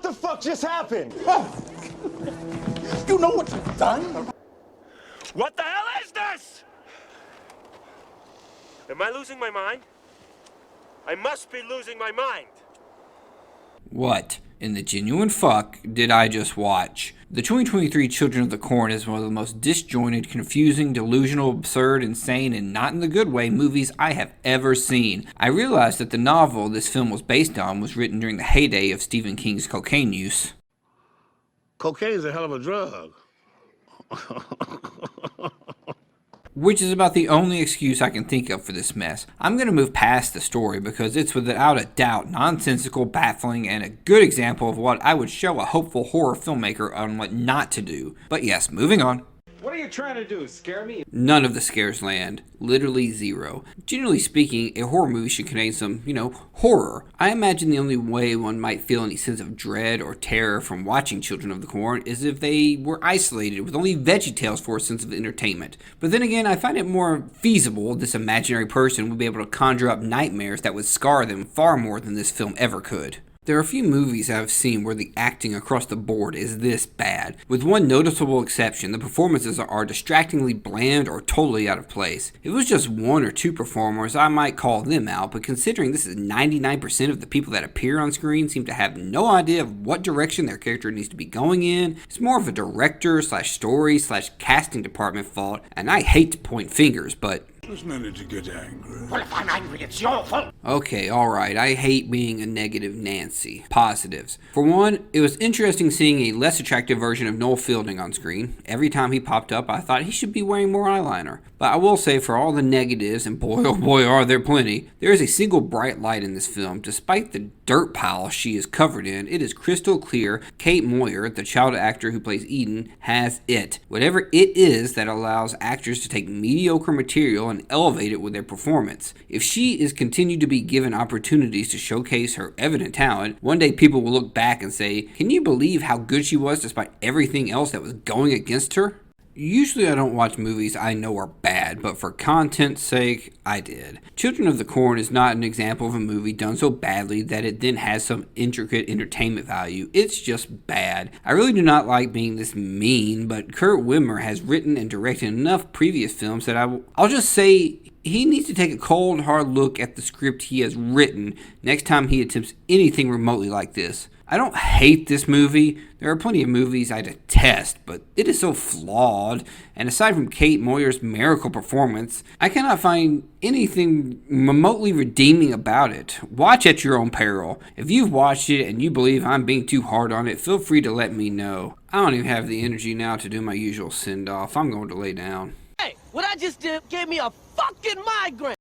the fuck just happened? You know what you've done? What the hell is this? Am I losing my mind? I must be losing my mind. What in the genuine fuck did I just watch? The 2023 Children of the Corn is one of the most disjointed, confusing, delusional, absurd, insane, and not in the good way movies I have ever seen. I realized that the novel this film was based on was written during the heyday of Stephen King's cocaine use. Cocaine's a hell of a drug. Which is about the only excuse I can think of for this mess. I'm going to move past the story because it's without a doubt nonsensical, baffling, and a good example of what I would show a hopeful horror filmmaker on what not to do. But yes, moving on. What are you trying to do, scare me? None of the scares land. Literally zero. Generally speaking, a horror movie should contain some, horror. I imagine the only way one might feel any sense of dread or terror from watching Children of the Corn is if they were isolated with only VeggieTales for a sense of entertainment. But then again, I find it more feasible this imaginary person would be able to conjure up nightmares that would scar them far more than this film ever could. There are a few movies I've seen where the acting across the board is this bad. With one noticeable exception, the performances are distractingly bland or totally out of place. If it was just one or two performers, I might call them out, but considering this is 99% of the people that appear on screen seem to have no idea of what direction their character needs to be going in, it's more of a director/story/casting department fault, and I hate to point fingers, but There's no need to get angry. Well, if I'm angry, it's your fault. okay, alright, I hate being a negative Nancy. Positives. For one, it was interesting seeing a less attractive version of Noel Fielding on screen. Every time he popped up, I thought he should be wearing more eyeliner. But I will say, for all the negatives, and boy oh boy are there plenty, there is a single bright light in this film. Despite the dirt pile she is covered in, it is crystal clear Kate Moyer, the child actor who plays Eden, has it. Whatever it is that allows actors to take mediocre material and elevate it with their performance. If she is continued to be given opportunities to showcase her evident talent, one day people will look back and say, can you believe how good she was despite everything else that was going against her? Usually I don't watch movies I know are bad, but for content's sake, I did. Children of the Corn is not an example of a movie done so badly that it then has some intricate entertainment value. It's just bad. I really do not like being this mean, but Kurt Wimmer has written and directed enough previous films that I'll just say he needs to take a cold, hard look at the script he has written next time he attempts anything remotely like this. I don't hate this movie. There are plenty of movies I detest, but it is so flawed, and aside from Kate Moyer's miracle performance, I cannot find anything remotely redeeming about it. Watch at your own peril. If you've watched it and you believe I'm being too hard on it, feel free to let me know. I don't even have the energy now to do my usual send-off. I'm going to lay down. Hey, what I just did gave me a fucking migraine.